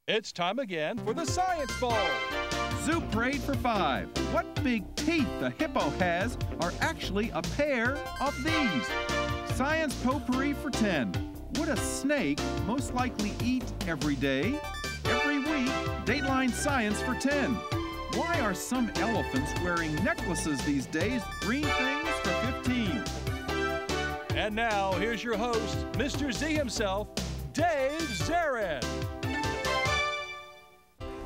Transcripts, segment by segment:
It's time again for the Science Bowl. Zoo Parade for 5. What big teeth the hippo has are actually a pair of these. Science Potpourri for 10. Would a snake most likely eat every day? Every week, Dateline Science for 10. Why are some elephants wearing necklaces these days? Green things for 15. And now, here's your host, Mr. Z himself, Dave Zarin.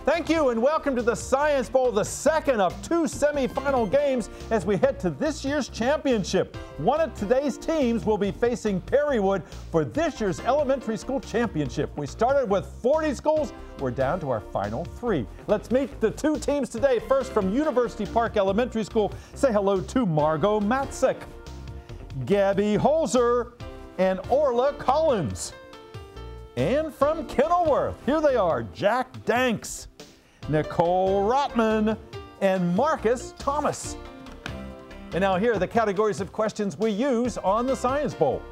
Thank you and welcome to the Science Bowl, the second of two semifinal games as we head to this year's championship. One of today's teams will be facing Perrywood for this year's elementary school championship. We started with 40 schools. We're down to our final 3. Let's meet the two teams today. First from University Park Elementary School, say hello to Margot Matzik, Gabby Holzer, and Orla Collins. And from Kenilworth, here they are, Jack Danks, Nicole Rotman, and Marcus Thomas. And now here are the categories of questions we use on the Science Bowl.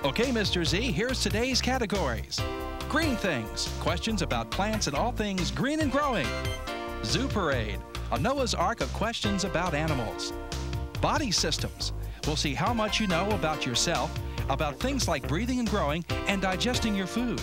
Okay, Mr. Z, here's today's categories. Green Things, questions about plants and all things green and growing. Zoo Parade, a Noah's Ark of questions about animals. Body Systems, we'll see how much you know about yourself, about things like breathing and growing and digesting your food.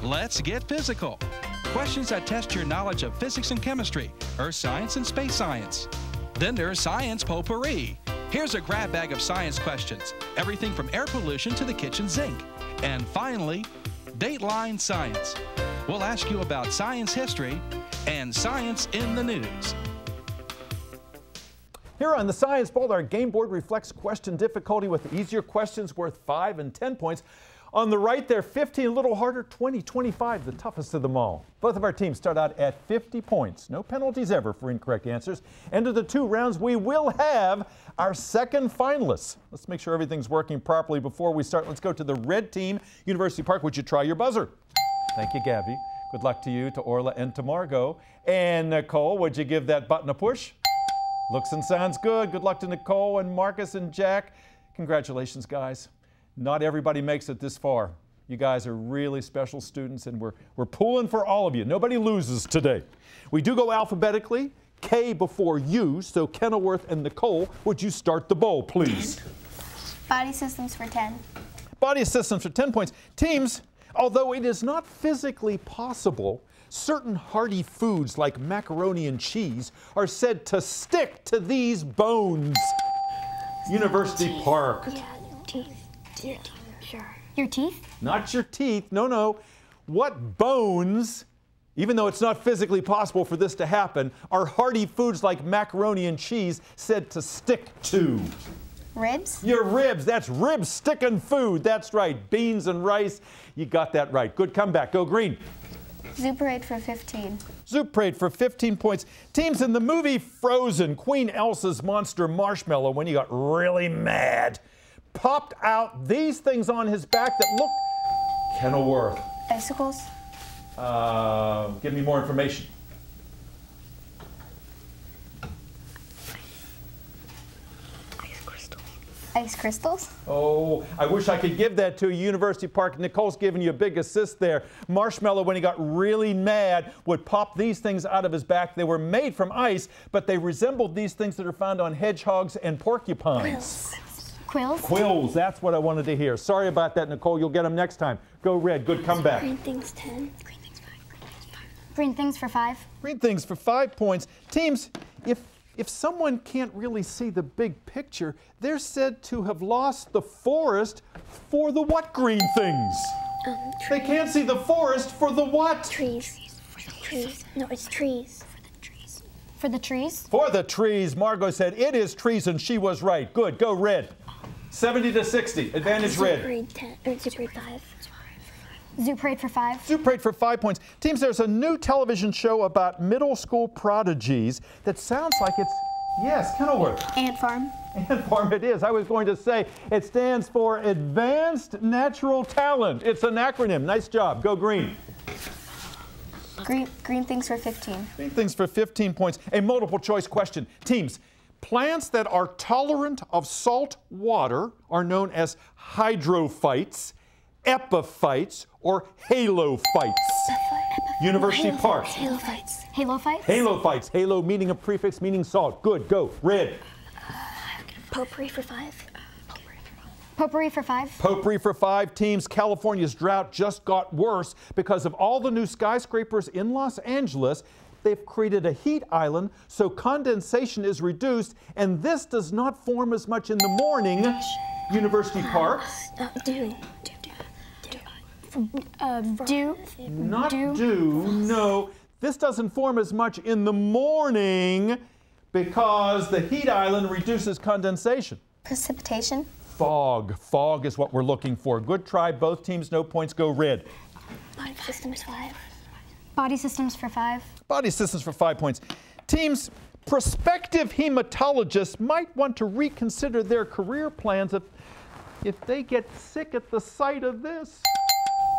Let's Get Physical. Questions that test your knowledge of physics and chemistry, earth science and space science. Then there's Science Potpourri. Here's a grab bag of science questions, everything from air pollution to the kitchen sink. And finally, Dateline Science. We'll ask you about science history and science in the news. Here on the Science Bowl, our game board reflects question difficulty with easier questions worth 5 and 10 points. On the right there, 15, a little harder, 20, 25, the toughest of them all. Both of our teams start out at 50 points. No penalties ever for incorrect answers. End of the 2 rounds, we will have our second finalists. Let's make sure everything's working properly before we start. Let's go to the red team. University Park, would you try your buzzer? Thank you, Gabby. Good luck to you, to Orla, and to Margot. And Nicole, would you give that button a push? Looks and sounds good. Good luck to Nicole and Marcus and Jack. Congratulations, guys. Not everybody makes it this far. You guys are really special students, and we're pulling for all of you. Nobody loses today. We do go alphabetically, K before U, so Kenilworth and Nicole, would you start the bowl, please? Body Systems for 10. Body Systems for 10 points. Teams, although it is not physically possible, certain hearty foods like macaroni and cheese are said to stick to these bones. University Park. Yeah, teeth. Yeah, sure. Your teeth? Not your teeth, no. What bones, even though it's not physically possible for this to happen, are hearty foods like macaroni and cheese said to stick to? Ribs? Your ribs, that's rib sticking food, that's right. Beans and rice, you got that right. Good comeback, go green. Zoo Parade for 15. Zoo Parade for 15 points. Teams, in the movie Frozen, Queen Elsa's monster Marshmallow, when he got really mad, popped out these things on his back that look Kenilworth. Icicles? Give me more information. Ice crystals? Oh, I wish I could give that to you. University Park. Nicole's giving you a big assist there. Marshmallow, when he got really mad, would pop these things out of his back. They were made from ice, but they resembled these things that are found on hedgehogs and porcupines. Quills? Quills, that's what I wanted to hear. Sorry about that, Nicole. You'll get them next time. Go red. Good comeback. Green Things 10. Green Things 5. Green Things for 5. Green Things for 5 points. Teams, if someone can't really see the big picture, they're said to have lost the forest for the what green things? They can't see the forest for the what? Trees. Trees. No, it's trees. For the trees? For the trees. Margot said it is trees, and she was right. Good. Go red. 70 to 60. Advantage red. Zoo Parade 5. Zoo Parade for 5. Zoo Parade for 5 points. Teams, there's a new television show about middle school prodigies that sounds like it's, yes, Kenilworth. Ant Farm. Ant Farm it is. I was going to say it stands for Advanced Natural Talent. It's an acronym. Nice job. Go green. Green Things for 15. Green Things for 15 points. A multiple choice question. Teams, plants that are tolerant of salt water are known as hydrophytes. epiphytes or halophytes? University Park. Halophytes. Halophytes? Halophytes. Halo meaning a prefix meaning salt. Good, go. Red. Potpourri for 5. Potpourri for 5. Potpourri for 5 teams. California's drought just got worse because of all the new skyscrapers in Los Angeles. They've created a heat island, so condensation is reduced, and this does not form as much in the morning. University Park. Dew. Not dew, no. This doesn't form as much in the morning because the heat island reduces condensation. Precipitation. Fog. Fog is what we're looking for. Good try. Both teams, no points, go red. Body systems 5. Body systems for 5. Body systems for 5 points. Teams, prospective hematologists might want to reconsider their career plans if they get sick at the sight of this.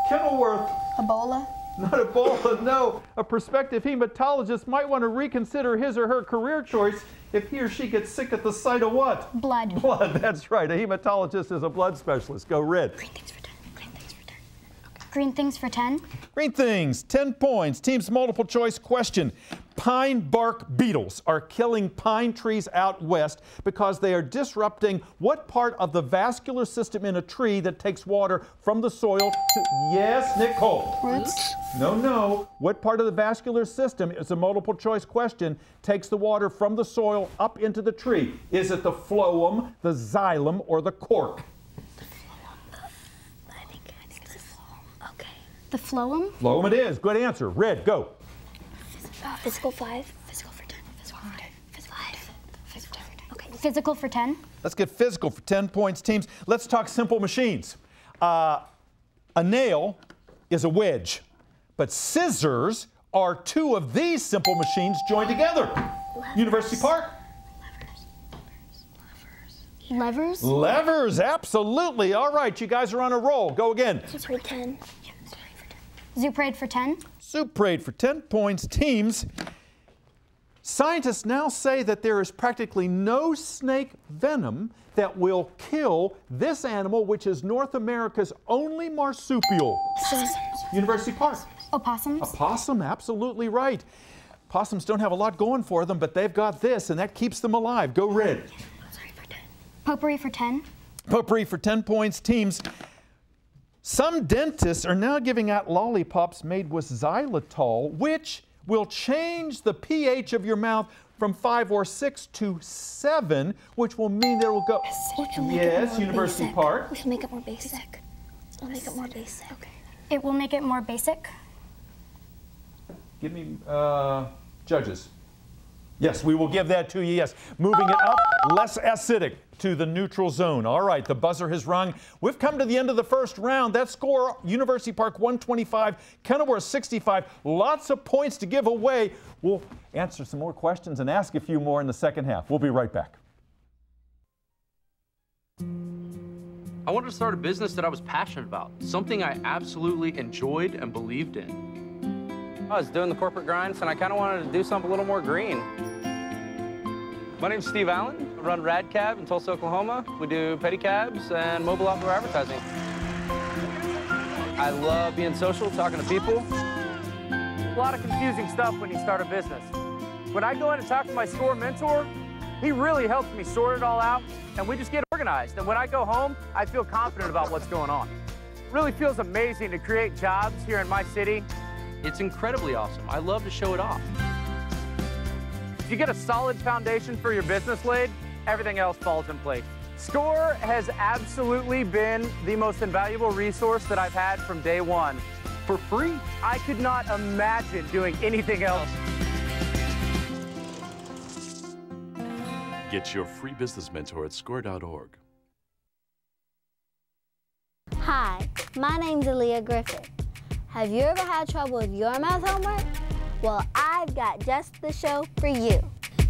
Kenilworth. Ebola. Not Ebola, no. A prospective hematologist might want to reconsider his or her career choice if he or she gets sick at the sight of what? Blood. Blood, that's right. A hematologist is a blood specialist. Go red. Green things for 10. Green things for 10. Okay. Green things for 10. Green things, 10 points. Team's multiple choice question. Pine bark beetles are killing pine trees out west because they are disrupting what part of the vascular system in a tree that takes water from the soil to... Yes, Nicole. Roots? No. What part of the vascular system, it's a multiple choice question, takes the water from the soil up into the tree? Is it the phloem, the xylem, or the cork? The phloem. I think it's the phloem. Okay. The phloem? Phloem it is. Good answer. Red, go. Physical 5. Physical for 10. Physical for 10. Physical 5. Physical for 10. Okay. Physical for 10. Let's get physical for 10 points, teams. Let's talk simple machines. A nail is a wedge, but scissors are 2 of these simple machines joined together. Levers. University Park. Levers. Levers, absolutely. All right, you guys are on a roll. Go again. Zooparade 10. Zooparade for 10. Zooparade for 10 points, teams. Scientists now say that there is practically no snake venom that will kill this animal, which is North America's only marsupial. University Park. Opossums. A possum, absolutely right. Possums don't have a lot going for them, but they've got this, and that keeps them alive. Go red. Potpourri for 10. Potpourri for 10 points, teams. Some dentists are now giving out lollipops made with xylitol, which will change the pH of your mouth from 5 or 6 to 7, which will mean there will go... Yes, University Park. We should make it more basic. We'll make it more basic. Okay. It will make it more basic. Give me judges. Yes, we will give that to you, yes. Moving it up, less acidic to the neutral zone. All right, the buzzer has rung. We've come to the end of the first round. That score, University Park 125, Kenilworth 65. Lots of points to give away. We'll answer some more questions and ask a few more in the second half. We'll be right back. I wanted to start a business that I was passionate about, something I absolutely enjoyed and believed in. I was doing the corporate grinds, and I kind of wanted to do something a little more green. My name's Steve Allen. I run Rad Cab in Tulsa, Oklahoma. We do pedicabs and mobile outdoor advertising. I love being social, talking to people. A lot of confusing stuff when you start a business. When I go in and talk to my store mentor, he really helps me sort it all out, and we just get organized. And when I go home, I feel confident about what's going on. It really feels amazing to create jobs here in my city. It's incredibly awesome. I love to show it off. If you get a solid foundation for your business laid, everything else falls in place. SCORE has absolutely been the most invaluable resource that I've had from day one. For free, I could not imagine doing anything else. Get your free business mentor at score.org. Hi, my name's Aaliyah Griffith. Have you ever had trouble with your math homework? Well, I've got just the show for you.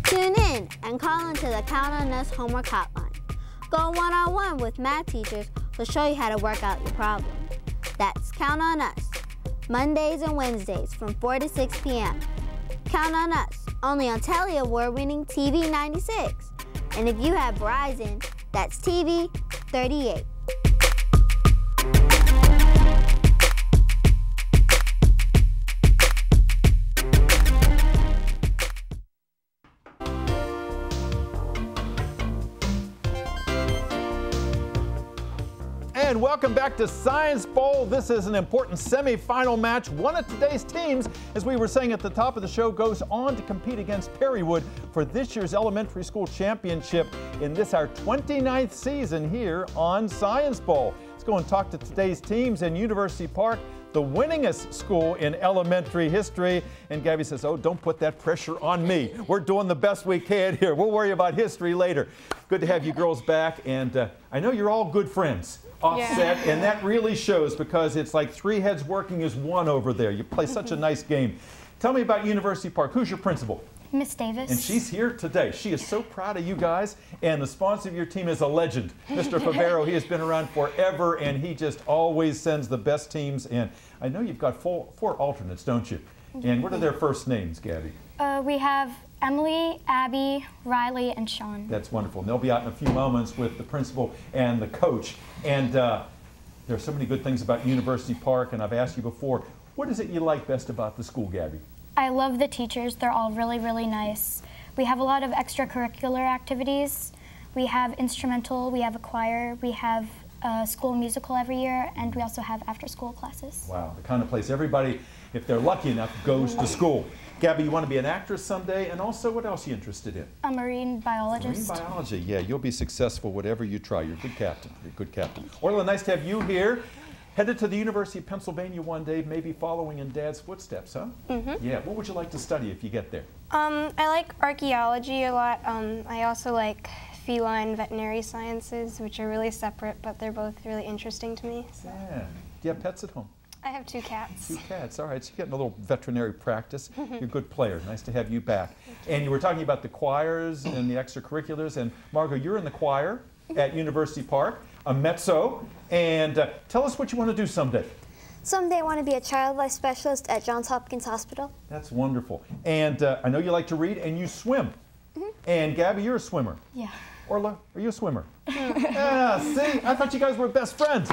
Tune in and call into the Count on Us homework hotline. Go one-on-one with math teachers who'll show you how to work out your problem. That's Count on Us, Mondays and Wednesdays from 4 to 6 p.m. Count on Us, only on Telly Award-winning TV 96. And if you have Verizon, that's TV 38. and welcome back to Science Bowl. This is an important semifinal match. One of today's teams, as we were saying at the top of the show, goes on to compete against Perrywood for this year's elementary school championship in this our 29th season here on Science Bowl. Let's go and talk to today's teams in University Park, the winningest school in elementary history. And Gabby says, oh, don't put that pressure on me. We're doing the best we can here. We'll worry about history later. Good to have you girls back. And I know you're all good friends offset, and that really shows because it's like three heads working as one over there. You play such a nice game. Tell me about University Park. Who's your principal? Miss Davis. And she's here today. She is so proud of you guys, and the sponsor of your team is a legend. Mr. Favero, he has been around forever, and he just always sends the best teams. And I know you've got four alternates, don't you? And what are their first names, Gabby? We have Emily, Abby, Riley, and Sean. That's wonderful. And they'll be out in a few moments with the principal and the coach. And there are so many good things about University Park, and I've asked you before, what is it you like best about the school, Gabby? I love the teachers. They're all really, really nice. We have a lot of extracurricular activities. We have instrumental, we have a choir, we have a school musical every year, and we also have after-school classes. Wow, the kind of place everybody, if they're lucky enough, goes to school. Gabby, you want to be an actress someday, and also what else are you interested in? A marine biologist. Marine biology, yeah, you'll be successful whatever you try. You're a good captain. You're a good captain. Orla, nice to have you here. Headed to the University of Pennsylvania one day, maybe following in Dad's footsteps, huh? Mm-hmm. Yeah, what would you like to study if you get there? I like archaeology a lot. I also like feline veterinary sciences, which are really separate, but they're both really interesting to me. So. Yeah. Do you have pets at home? I have 2 cats. 2 cats, all right, so you're getting a little veterinary practice. You're a good player, nice to have you back. And you were talking about the choirs and the extracurriculars, and Margot, you're in the choir at University Park, a mezzo, and tell us what you want to do someday. Someday I want to be a child life specialist at Johns Hopkins Hospital. That's wonderful. And I know you like to read and you swim. And Gabby, you're a swimmer. Yeah. Orla, are you a swimmer? Yeah, see, I thought you guys were best friends.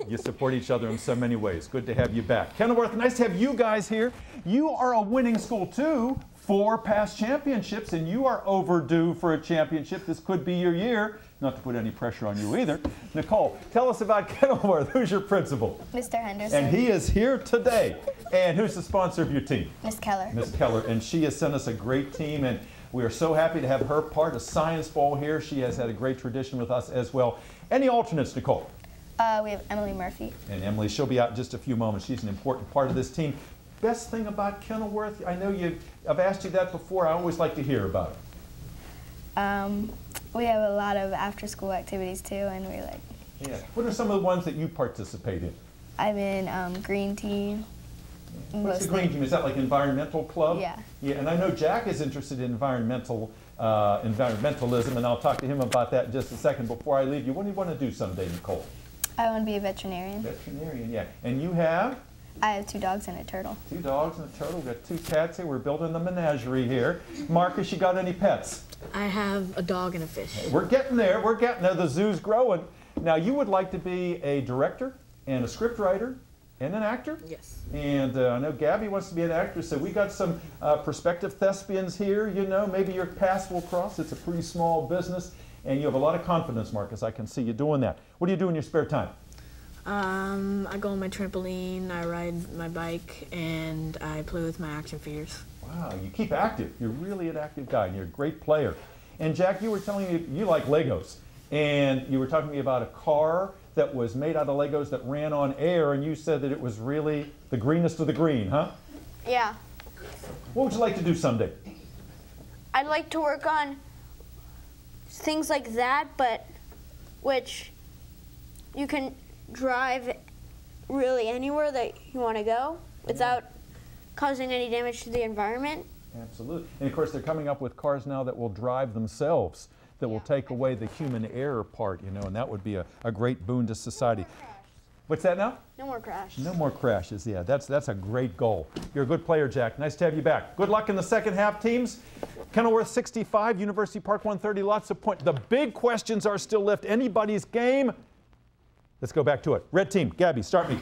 You support each other in so many ways. Good to have you back. Kenilworth, nice to have you guys here. You are a winning school too. 4 past championships, and you are overdue for a championship. This could be your year. Not to put any pressure on you either. Nicole, tell us about Kenilworth. Who's your principal? Mr. Henderson. And he is here today. And who's the sponsor of your team? Miss Keller. Miss Keller. And she has sent us a great team, and we are so happy to have her part of Science Bowl here. She has had a great tradition with us as well. Any alternates, Nicole? We have Emily Murphy. And Emily, she'll be out in just a few moments. She's an important part of this team. Best thing about Kenilworth? I know I've asked you that before. I always like to hear about it. We have a lot of after-school activities too, and we like. Yeah. What are some of the ones that you participate in? I'm in Green Team. What's the Green Team? Is that like environmental club? Yeah. Yeah, and I know Jack is interested in environmentalism, and I'll talk to him about that in just a second. Before I leave you, what do you want to do someday, Nicole? I want to be a veterinarian. Veterinarian, yeah. And you have? I have 2 dogs and a turtle. 2 dogs and a turtle. We've got 2 cats here. We're building the menagerie here. Marcus, you got any pets? I have a dog and a fish. We're getting there. We're getting there. The zoo's growing. Now, you would like to be a director and a script writer and an actor? Yes. And I know Gabby wants to be an actress, so we got some prospective thespians here. You know, maybe your paths will cross. It's a pretty small business, and you have a lot of confidence, Marcus. I can see you doing that. What do you do in your spare time? I go on my trampoline, I ride my bike, and I play with my action figures. Wow, you keep active. You're really an active guy, and you're a great player. And Jack, you were telling me you like Legos, and you were talking to me about a car that was made out of Legos that ran on air, and you said that it was really the greenest of the green, huh? Yeah. What would you like to do someday? I'd like to work on things like that, but which you can drive really anywhere that you want to go without causing any damage to the environment. Absolutely. And of course, they're coming up with cars now that will drive themselves, that will take away the human error part, you know, and that would be a great boon to society. What's that now? No more crashes. No more crashes, yeah. That's a great goal. You're a good player, Jack. Nice to have you back. Good luck in the second half, teams. Kenilworth 65, University Park 130, lots of points. The big questions are still left. Anybody's game. Let's go back to it. Red team, Gabby, start me.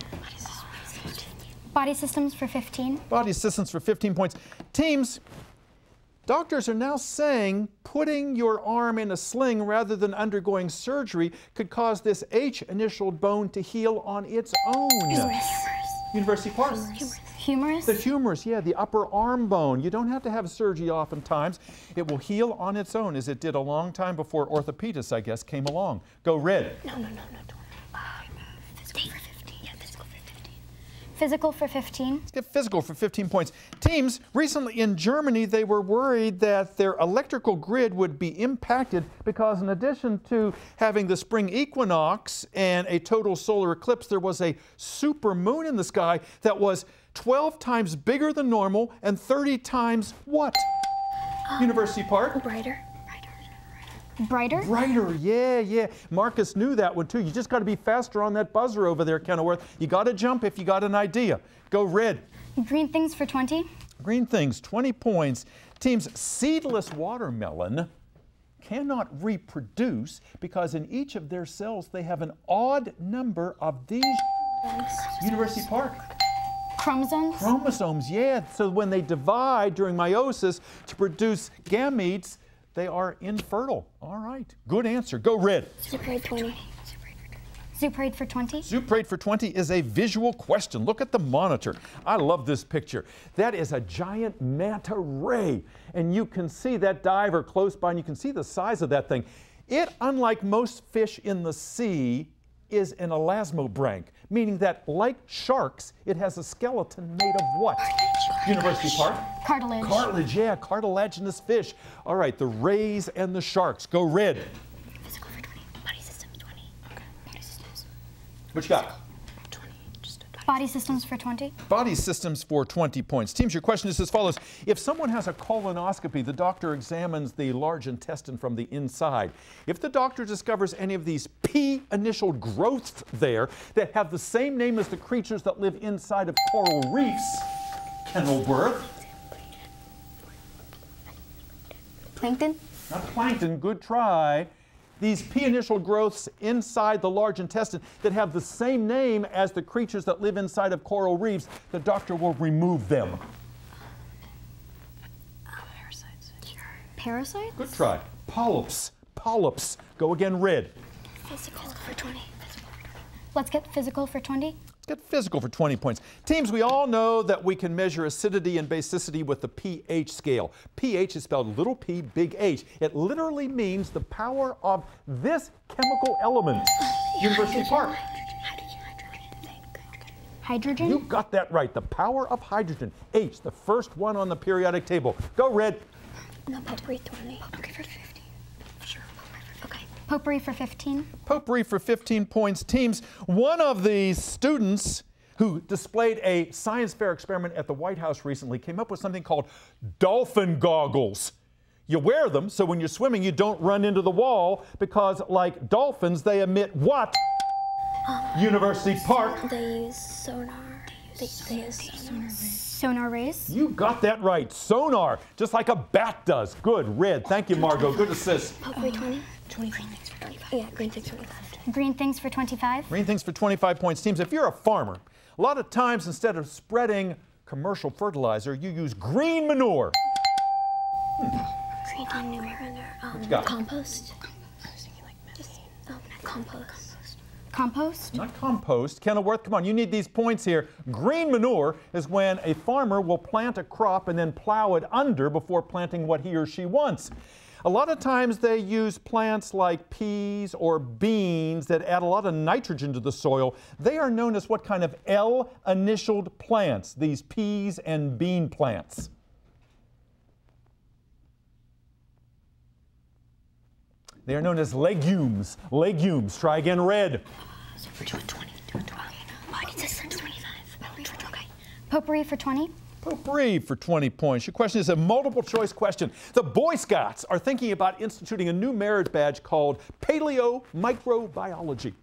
Body systems for 15. Body systems for 15 points. Teams, Doctors are now saying putting your arm in a sling rather than undergoing surgery could cause this H-initialed bone to heal on its own. University Park. Humerus? The humerus, yeah, the upper arm bone. You don't have to have surgery oftentimes. It will heal on its own, as it did a long time before orthopedists, I guess, came along. Go red. No. Physical for 15. Yeah, physical for 15. Physical for 15. Let's get physical for 15 points. Teams, recently in Germany, they were worried that their electrical grid would be impacted because in addition to having the spring equinox and a total solar eclipse, there was a super moon in the sky that was 12 times bigger than normal and 30 times what? University Park? Brighter. Brighter, yeah. Marcus knew that one too. You just got to be faster on that buzzer over there, Kenilworth. You got to jump if you got an idea. Go red. Green things for 20. Green things, 20 points. Teams, seedless watermelon cannot reproduce because in each of their cells they have an odd number of these. University Park. Chromosomes? Chromosomes, yeah. So when they divide during meiosis to produce gametes, they are infertile. All right, good answer. Go red. Zuparade 20. Zuparade for 20. Zuparade for 20 is a visual question. Look at the monitor. I love this picture. That is a giant manta ray. And you can see that diver close by, and you can see the size of that thing. It, unlike most fish in the sea, is an elasmobranch, meaning that, like sharks, it has a skeleton made of what? University Park? Cartilage. Cartilage, yeah, cartilaginous fish. All right, the rays and the sharks. Go red. Physical for 20. Body systems 20. Okay. Body systems. What you got? 20. Body systems for 20. Body systems for 20 points. Teams, your question is as follows. If someone has a colonoscopy, the doctor examines the large intestine from the inside. If the doctor discovers any of these P-initialed growths there that have the same name as the creatures that live inside of coral reefs, Kenilworth. Plankton? Not plankton, good try. These P-initial growths inside the large intestine that have the same name as the creatures that live inside of coral reefs, the doctor will remove them. Parasites. Parasites? Good try. Polyps. Polyps. Go again, red. Physical for 20. Let's get physical for 20. Get physical for 20 points. Teams, we all know that we can measure acidity and basicity with the pH scale. pH is spelled little p, big H. It literally means the power of this chemical element. University Park. Hydrogen? You got that right. The power of hydrogen. H, the first one on the periodic table. Go red. No, potpourri 20. Potpourri for 15. Sure. Okay. Potpourri for 15. Potpourri for 15 points. Teams, one of the students who displayed a science fair experiment at the White House recently came up with something called dolphin goggles. You wear them so when you're swimming you don't run into the wall because, like dolphins, they emit what? University Park. They use sonar. They use sonar. Sonar rays? You got that right. Sonar, just like a bat does. Good, red. Thank you, Margot. Good assist. Potpourri 20. 20. Green things for 25. Yeah, green things for 25. Green things for 25. Green things for 25 points. Teams, if you're a farmer, a lot of times instead of spreading commercial fertilizer, you use green manure. Green manure. What you got? Compost. I was thinking like methane. Compost. Compost? Not compost. Kenilworth, come on, you need these points here. Green manure is when a farmer will plant a crop and then plow it under before planting what he or she wants. A lot of times they use plants like peas or beans that add a lot of nitrogen to the soil. They are known as what kind of L-initialed plants, these peas and bean plants? They are known as legumes. Legumes. Try again, red. So we're doing 20. Body systems 25. Okay. Potpourri for 20. Potpourri for 20 points. Your question is a multiple choice question. The Boy Scouts are thinking about instituting a new merit badge called paleomicrobiology.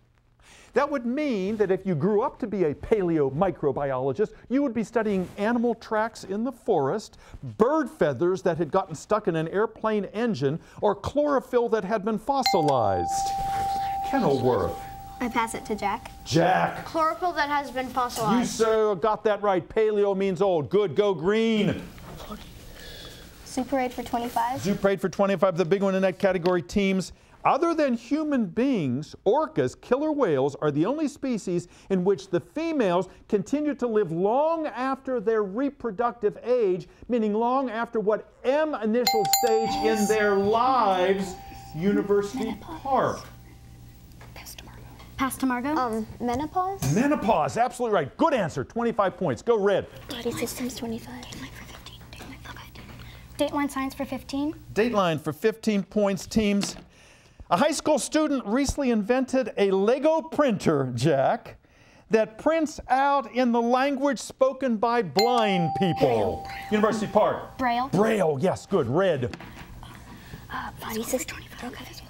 That would mean that if you grew up to be a paleomicrobiologist, you would be studying animal tracks in the forest, bird feathers that had gotten stuck in an airplane engine, or chlorophyll that had been fossilized. Kenilworth. I pass it to Jack. Jack. Chlorophyll that has been fossilized. You, sir, got that right. Paleo means old. Good, go green. Zoo Parade for 25. Zoo Parade for 25, the big one in that category. Teams, other than human beings, orcas, killer whales, are the only species in which the females continue to live long after their reproductive age, meaning long after what M initial stage in their lives. University Park. Pass to Margot. Menopause? Menopause, absolutely right. Good answer, 25 points. Go Red. Body systems 25. Dateline science for 15. Dateline for 15 points. Teams, a high school student recently invented a Lego printer, Jack, that prints out in the language spoken by blind people. University Park. Braille. Braille, yes, good. Red. Body systems 25. Okay.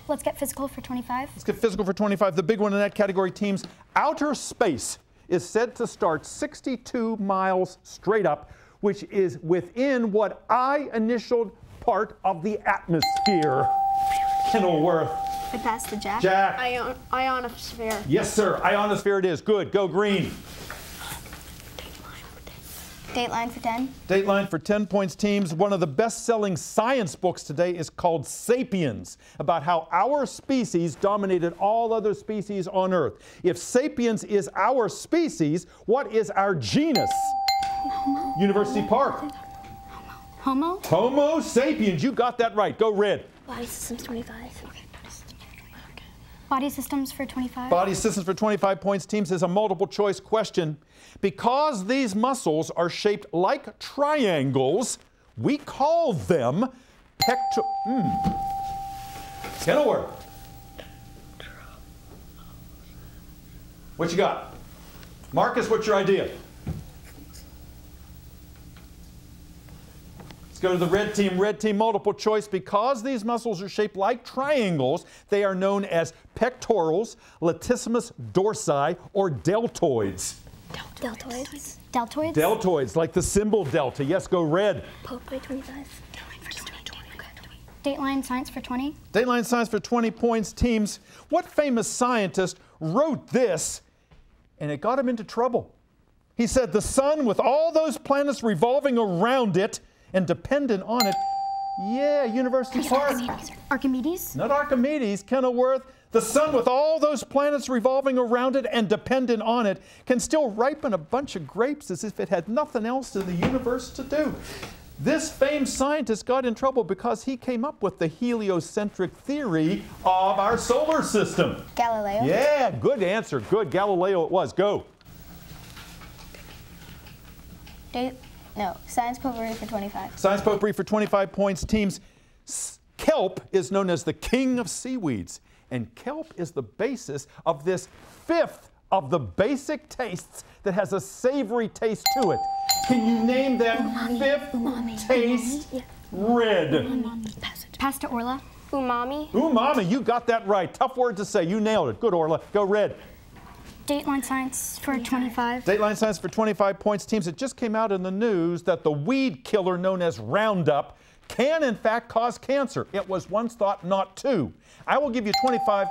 Let's get physical for 25. Let's get physical for 25. The big one in that category. Teams, outer space is said to start 62 miles straight up, which is within what I initialed part of the atmosphere. Kenilworth. I passed to Jack. Jack. Ionosphere. Yes, sir. Ionosphere it is. Good. Go Green. Dateline for 10. Dateline for 10 points. Teams, one of the best-selling science books today is called Sapiens, about how our species dominated all other species on Earth. If Sapiens is our species, what is our genus? Homo. University Park. Homo. Homo sapiens. You got that right. Go Red. Body systems 25. Body systems for 25. Body systems for 25 points. Teams is a multiple choice question. Because these muscles are shaped like triangles, we call them Kenilworth. What you got? Marcus, what's your idea? Let's go to the red team. Red team, multiple choice. Because these muscles are shaped like triangles, they are known as pectorals, latissimus dorsi, or deltoids. Deltoids. Deltoids. Deltoids, like the symbol delta. Yes, go Red. Pope 25. Dateline science for 20. Dateline science for 20 points. Teams, what famous scientist wrote this and it got him into trouble? He said the sun with all those planets revolving around it and dependent on it. Yeah, University Park. Archimedes. Not Archimedes, Kenilworth. The sun with all those planets revolving around it and dependent on it can still ripen a bunch of grapes as if it had nothing else in the universe to do. This famed scientist got in trouble because he came up with the heliocentric theory of our solar system. Galileo. Yeah, good answer. Good. Galileo it was. Go. Science potpourri for 25. Science potpourri for 25 points. Teams, kelp is known as the king of seaweeds. And kelp is the basis of this fifth of the basic tastes that has a savory taste to it. Can you name that fifth taste? Yeah. Red. Pass to Orla. Umami. Umami, you got that right. Tough word to say. You nailed it. Good, Orla. Go Red. Dateline science for 25. Dateline science for 25 points. Teams, it just came out in the news that the weed killer known as Roundup can in fact cause cancer. It was once thought not to. I will give you 25.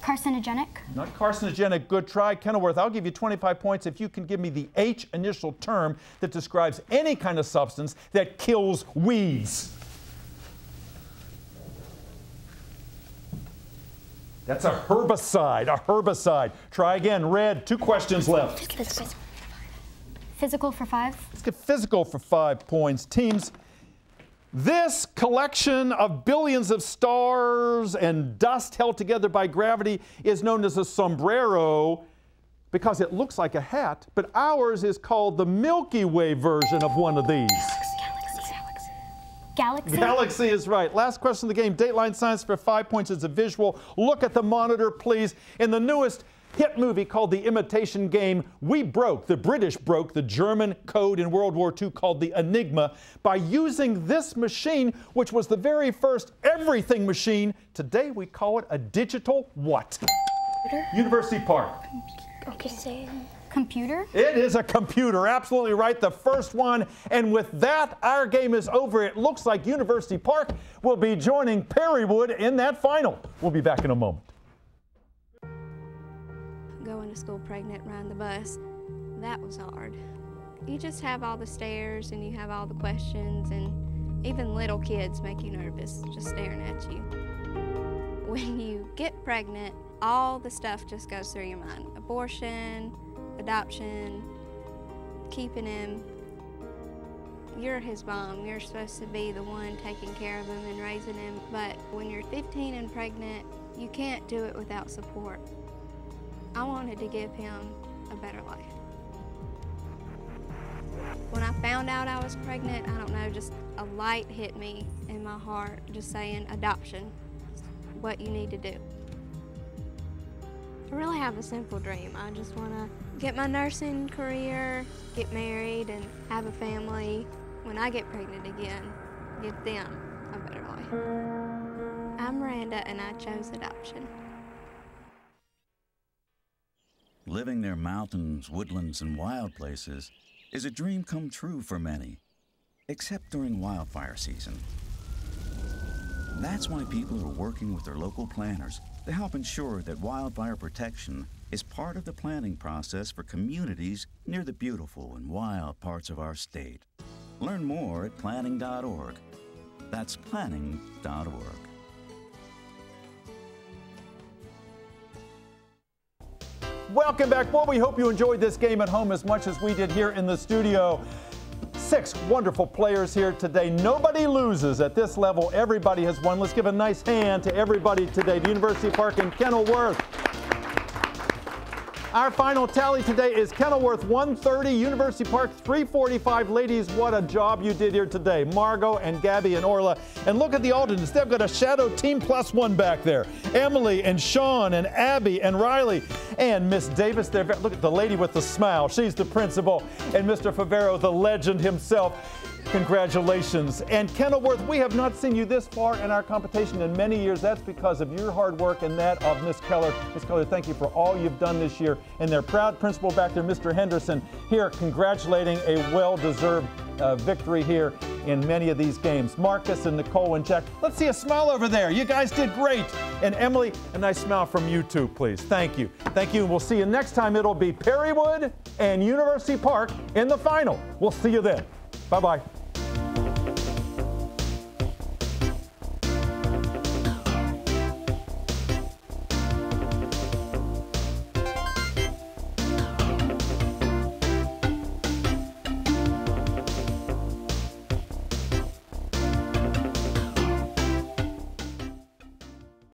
Carcinogenic. Not carcinogenic. Good try. Kenilworth, I'll give you 25 points if you can give me the H initial term that describes any kind of substance that kills weeds. That's a herbicide. A herbicide. Try again. Red. 2 questions left. Physical for 5. Let's get physical for 5 points. Teams, this collection of billions of stars and dust held together by gravity is known as a sombrero because it looks like a hat, but ours is called the Milky Way version of one of these. Galaxy. Galaxy is right. Last question of the game. Dateline science for 5 points is a visual. Look at the monitor, please. In the newest hit movie called The Imitation Game, the British broke the German code in World War II called the Enigma by using this machine, which was the very first everything machine. Today we call it a digital what? Computer? University Park. Okay. Computer? It is a computer, absolutely right, the first one. And with that, our game is over. It looks like University Park will be joining Perrywood in that final. We'll be back in a moment. Going to school pregnant, riding the bus, that was hard. You just have all the stares and you have all the questions, and even little kids make you nervous just staring at you. When you get pregnant, all the stuff just goes through your mind. Abortion, adoption, keeping him. You're his mom. You're supposed to be the one taking care of him and raising him. But when you're 15 and pregnant, you can't do it without support. I wanted to give him a better life. When I found out I was pregnant, I don't know, just a light hit me in my heart, just saying adoption is what you need to do. I really have a simple dream. I just want to get my nursing career, get married, and have a family. When I get pregnant again, give them a better life. I'm Miranda, and I chose adoption. Living near mountains, woodlands, and wild places is a dream come true for many, except during wildfire season. That's why people are working with their local planners to help ensure that wildfire protection is part of the planning process for communities near the beautiful and wild parts of our state. Learn more at planning.org. That's planning.org. Welcome back. Well, we hope you enjoyed this game at home as much as we did here in the studio. 6 wonderful players here today. Nobody loses at this level. Everybody has won. Let's give a nice hand to everybody today. The University Park in Kenilworth. Our final tally today is Kenilworth 130, University Park 345. Ladies, what a job you did here today. Margot and Gabby and Orla. And look at the alternates. They've got a shadow team +1 back there. Emily and Sean and Abby and Riley and Miss Davis there. Look at the lady with the smile. She's the principal. And Mr. Favero, the legend himself. Congratulations. And Kenilworth, we have not seen you this far in our competition in many years. That's because of your hard work and that of Miss Keller. Miss Keller, thank you for all you've done this year. And their proud principal back there, Mr. Henderson, here congratulating a well-deserved victory here in many of these games. Marcus and Nicole and Jack, let's see a smile over there. You guys did great. And Emily, a nice smile from you too, please. Thank you. Thank you. And we'll see you next time. It'll be Perrywood and University Park in the final. We'll see you then. Bye-bye.